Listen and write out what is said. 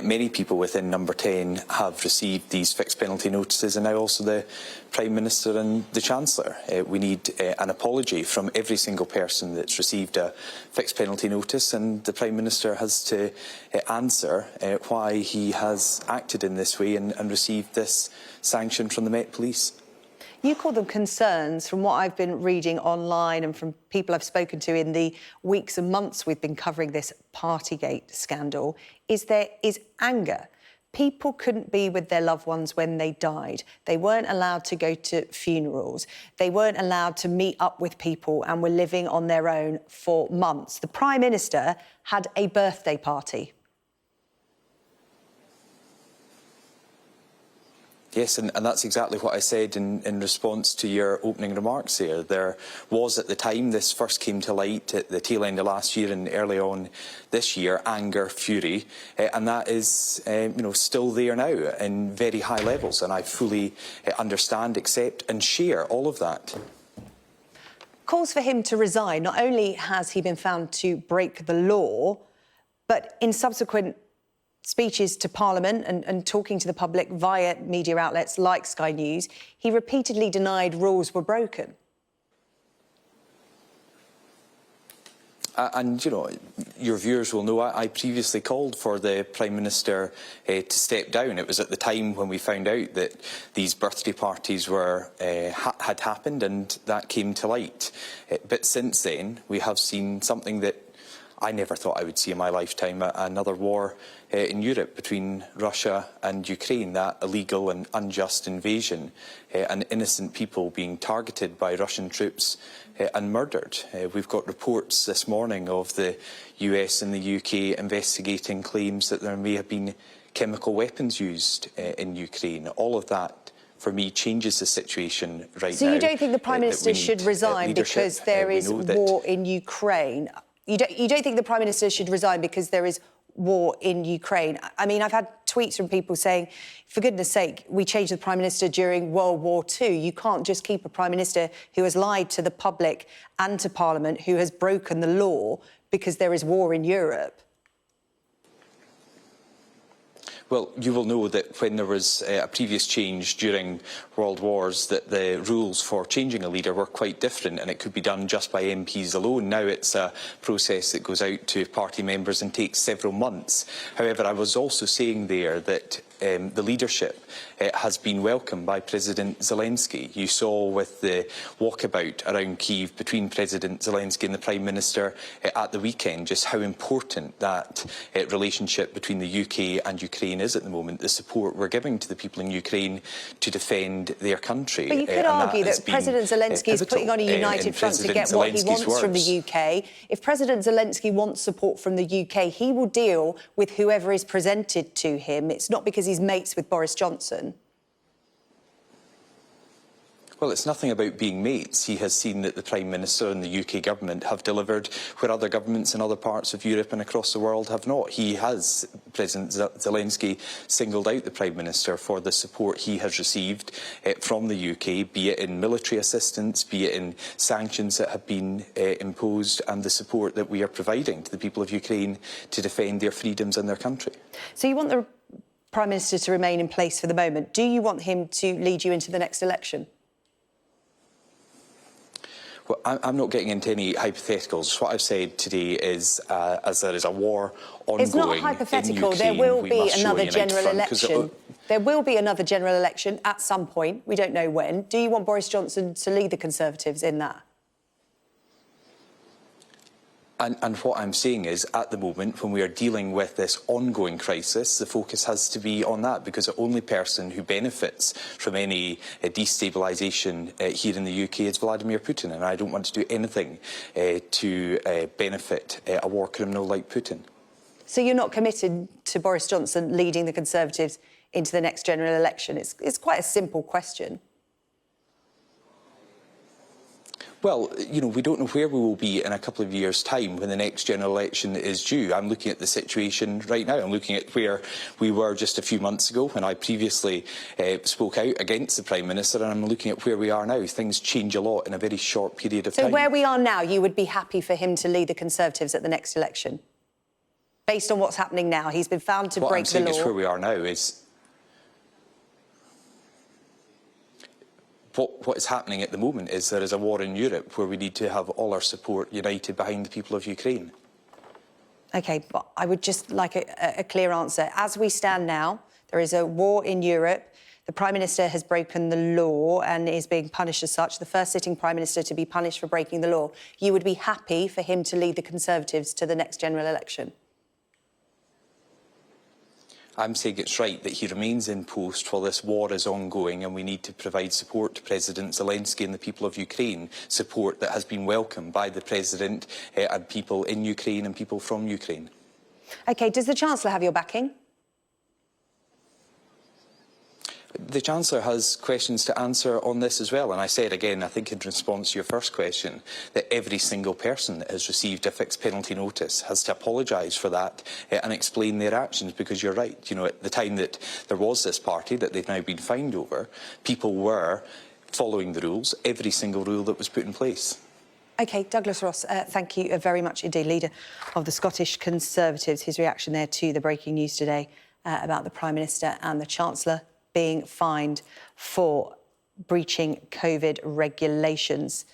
many people within Number 10 have received these fixed penalty notices, and now also the Prime Minister and the Chancellor. We need an apology from every single person that's received a fixed penalty notice, and the Prime Minister has to answer why he has acted in this way and received this sanction from the Met Police. You call them concerns. From what I've been reading online and from people I've spoken to in the weeks and months we've been covering this Partygate scandal, is anger. People couldn't be with their loved ones when they died. They weren't allowed to go to funerals. They weren't allowed to meet up with people and were living on their own for months. The Prime Minister had a birthday party. Yes, and that's exactly what I said in response to your opening remarks there. There was, at the time this first came to light at the tail end of last year and early on this year, anger, fury, and that is still there now in very high levels, and I fully understand, accept and share all of that. Calls for him to resign. Not only has he been found to break the law, but in subsequent speeches to Parliament and talking to the public via media outlets like Sky News, he repeatedly denied rules were broken. And, your viewers will know I previously called for the Prime Minister to step down. It was at the time when we found out that these birthday parties had happened, and that came to light. But since then, we have seen something that I never thought I would see in my lifetime, another war in Europe between Russia and Ukraine, that illegal and unjust invasion, and innocent people being targeted by Russian troops and murdered. We've got reports this morning of the US and the UK investigating claims that there may have been chemical weapons used in Ukraine. All of that, for me, changes the situation right now. So you don't think the Prime Minister should resign because there is war in Ukraine? You don't think the Prime Minister should resign because there is war in Ukraine? I mean, I've had tweets from people saying, for goodness sake, we changed the Prime Minister during World War II. You can't just keep a Prime Minister who has lied to the public and to Parliament, who has broken the law because there is war in Europe. Well, you will know that when there was a previous change during World Wars, that the rules for changing a leader were quite different, and it could be done just by MPs alone. Now it's a process that goes out to party members and takes several months. However, I was also saying there that the leadership has been welcomed by President Zelensky. You saw with the walkabout around Kyiv between President Zelensky and the Prime Minister at the weekend just how important that relationship between the UK and Ukraine is at the moment, the support we're giving to the people in Ukraine to defend their country. But you could argue that President Zelensky is putting on a united front to get what he wants from the UK. If President Zelensky wants support from the UK, he will deal with whoever is presented to him. It's not because he's mates with Boris Johnson. Well, it's nothing about being mates. He has seen that the Prime Minister and the UK government have delivered where other governments in other parts of Europe and across the world have not. He has, President Zelensky, singled out the Prime Minister for the support he has received from the UK, be it in military assistance, be it in sanctions that have been imposed, and the support that we are providing to the people of Ukraine to defend their freedoms and their country. So you want the Prime Minister to remain in place for the moment. Do you want him to lead you into the next election? Well, I'm not getting into any hypotheticals. What I've said today is, as there is a war ongoing it's not hypothetical. in Ukraine, there will be another general front, election. There will be another general election at some point. We don't know when. Do you want Boris Johnson to lead the Conservatives in that? And what I'm saying is, at the moment, when we are dealing with this ongoing crisis, the focus has to be on that, because the only person who benefits from any destabilisation here in the UK is Vladimir Putin, and I don't want to do anything to benefit a war criminal like Putin. So you're not committed to Boris Johnson leading the Conservatives into the next general election? It's quite a simple question. Well, we don't know where we will be in a couple of years' time when the next general election is due. I'm looking at the situation right now. I'm looking at where we were just a few months ago when I previously spoke out against the Prime Minister, and I'm looking at where we are now. Things change a lot in a very short period of time. So where we are now, you would be happy for him to lead the Conservatives at the next election? based on what's happening now? He's been found to what break I'm saying the is law. where we are now is what is happening at the moment is there is a war in Europe where we need to have all our support united behind the people of Ukraine. OK, but I would just like a clear answer. As we stand now, there is a war in Europe. The Prime Minister has broken the law and is being punished as such, the first sitting Prime Minister to be punished for breaking the law. You would be happy for him to lead the Conservatives to the next general election? I'm saying it's right that he remains in post while this war is ongoing, and we need to provide support to President Zelensky and the people of Ukraine, support that has been welcomed by the President and people in Ukraine and people from Ukraine. OK, does the Chancellor have your backing? The Chancellor has questions to answer on this as well, and I said again, I think in response to your first question, that every single person that has received a fixed penalty notice has to apologise for that and explain their actions, because you're right, at the time that there was this party that they've now been fined over, people were following the rules, every single rule that was put in place. OK, Douglas Ross, thank you very much indeed, leader of the Scottish Conservatives. His reaction there to the breaking news today about the Prime Minister and the Chancellor being fined for breaching COVID regulations.